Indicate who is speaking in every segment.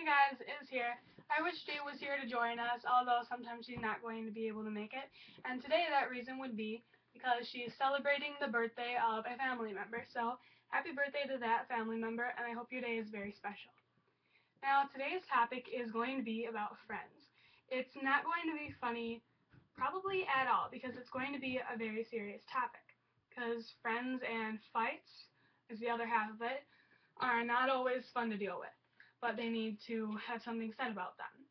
Speaker 1: Hey guys, Iz here. I wish Jay was here to join us, although sometimes she's not going to be able to make it. And today that reason would be because she's celebrating the birthday of a family member. So happy birthday to that family member, and I hope your day is very special. Now today's topic is going to be about friends. It's not going to be funny probably at all because it's going to be a very serious topic. Because friends and fights is the other half of it are not always fun to deal with, but they need to have something said about them.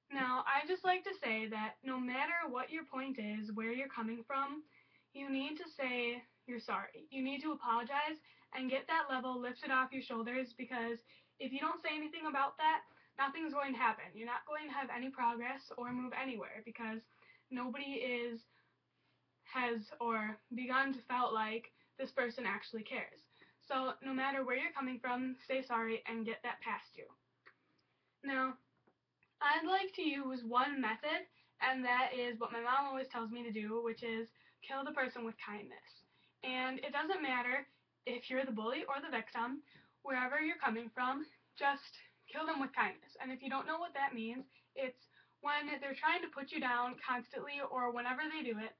Speaker 1: Now, I just like to say that no matter what your point is, where you're coming from, you need to say you're sorry. You need to apologize and get that level lifted off your shoulders, because if you don't say anything about that, nothing's going to happen. You're not going to have any progress or move anywhere because nobody has or begun to felt like this person actually cares. So no matter where you're coming from, say sorry and get that past you. Now, I'd like to use one method, and that is what my mom always tells me to do, which is kill the person with kindness. And it doesn't matter if you're the bully or the victim, wherever you're coming from, just kill them with kindness. And if you don't know what that means, it's when they're trying to put you down constantly or whenever they do it,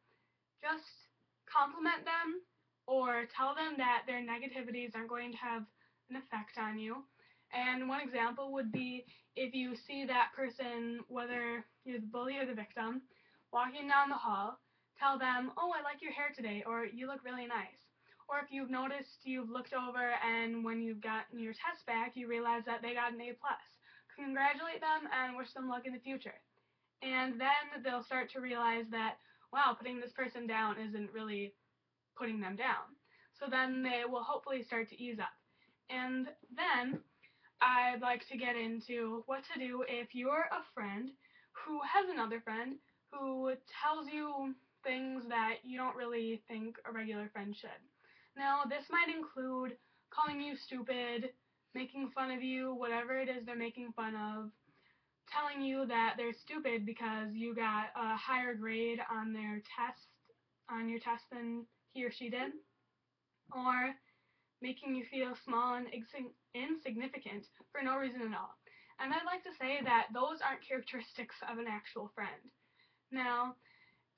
Speaker 1: just compliment them or tell them that their negativities aren't going to have an effect on you. And one example would be if you see that person, whether you're the bully or the victim, walking down the hall, tell them, "Oh, I like your hair today," or "You look really nice." Or if you've noticed you've looked over and when you've gotten your test back, you realize that they got an A+. Congratulate them and wish them luck in the future. And then they'll start to realize that, wow, putting this person down isn't really putting them down. So then they will hopefully start to ease up. And then I'd like to get into what to do if you're a friend who has another friend who tells you things that you don't really think a regular friend should. Now, this might include calling you stupid, making fun of you, whatever it is they're making fun of, telling you that they're stupid because you got a higher grade on your test than he or she did, or making you feel small and insignificant for no reason at all. And I'd like to say that those aren't characteristics of an actual friend. Now,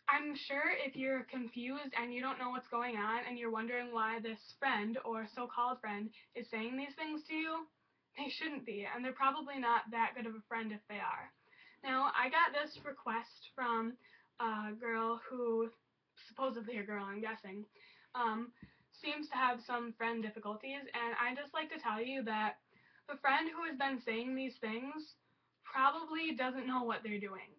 Speaker 1: I'm sure if you're confused and you don't know what's going on and you're wondering why this friend or so-called friend is saying these things to you, they shouldn't be, and they're probably not that good of a friend if they are. Now, I got this request from a girl who, supposedly a girl, I'm guessing, um, seems to have some friend difficulties, and I just like to tell you that the friend who has been saying these things probably doesn't know what they're doing.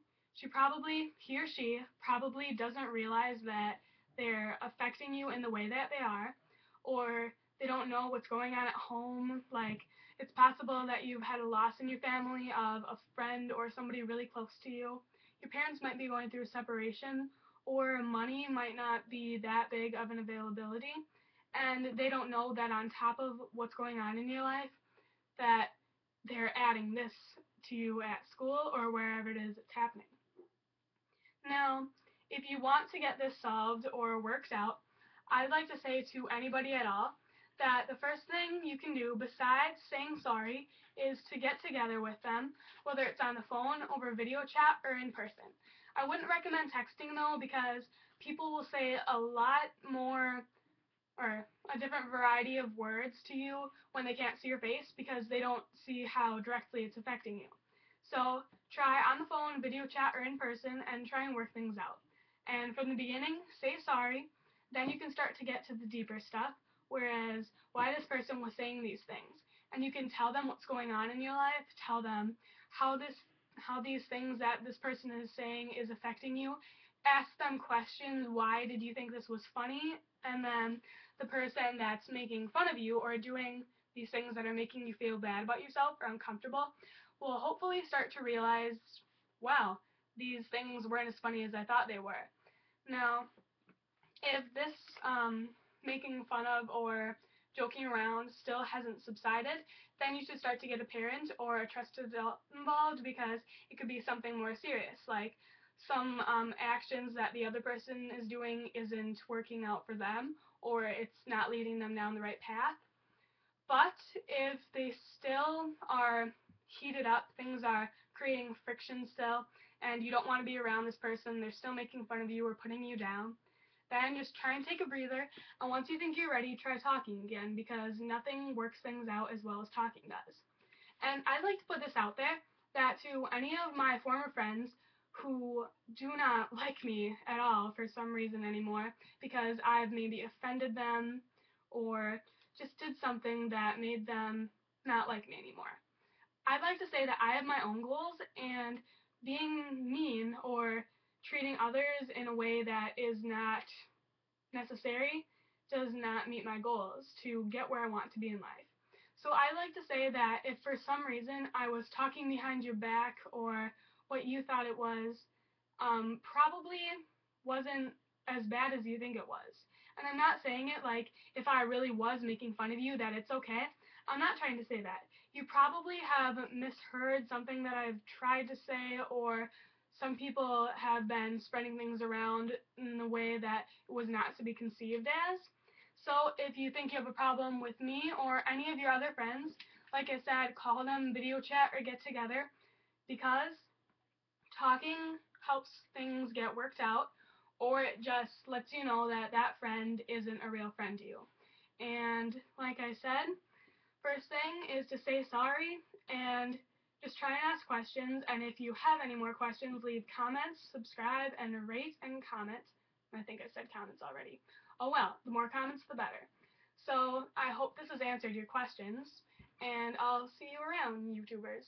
Speaker 1: He or she probably doesn't realize that they're affecting you in the way that they are, or they don't know what's going on at home. Like, it's possible that you've had a loss in your family of a friend or somebody really close to you. Your parents might be going through a separation, or money might not be that big of an availability, and they don't know that on top of what's going on in your life, that they're adding this to you at school or wherever it is it's happening. Now, if you want to get this solved or worked out, I'd like to say to anybody at all that the first thing you can do besides saying sorry is to get together with them, whether it's on the phone, over video chat, or in person. I wouldn't recommend texting though, because people will say a lot more or a different variety of words to you when they can't see your face because they don't see how directly it's affecting you. So try on the phone, video chat, or in person and try and work things out. And from the beginning, say sorry. Then you can start to get to the deeper stuff, whereas why this person was saying these things. And you can tell them what's going on in your life, tell them how these things that this person is saying is affecting you. Ask them questions, why did you think this was funny? And then the person that's making fun of you or doing these things that are making you feel bad about yourself or uncomfortable will hopefully start to realize, wow, these things weren't as funny as I thought they were. Now, if this making fun of or joking around still hasn't subsided, then you should start to get a parent or a trusted adult involved, because it could be something more serious, like some actions that the other person is doing isn't working out for them, or it's not leading them down the right path. But if they still are heated up, things are creating friction still, and you don't want to be around this person, they're still making fun of you or putting you down, then just try and take a breather, and once you think you're ready, try talking again, because nothing works things out as well as talking does. And I'd like to put this out there, that to any of my former friends who do not like me at all for some reason anymore, because I've maybe offended them or just did something that made them not like me anymore. I'd like to say that I have my own goals, and being mean or treating others in a way that is not necessary does not meet my goals to get where I want to be in life. So I like to say that if for some reason I was talking behind your back, or what you thought it was, probably wasn't as bad as you think it was. And I'm not saying it like if I really was making fun of you that it's okay. I'm not trying to say that. You probably have misheard something that I've tried to say, or some people have been spreading things around in a way that it was not to be conceived as. So if you think you have a problem with me or any of your other friends, like I said, call them, video chat, or get together, because talking helps things get worked out, or it just lets you know that that friend isn't a real friend to you. And like I said, first thing is to say sorry, and just try and ask questions, and if you have any more questions, leave comments, subscribe, and rate and comment. I think I said comments already. Oh well, the more comments the better. So I hope this has answered your questions, and I'll see you around, YouTubers.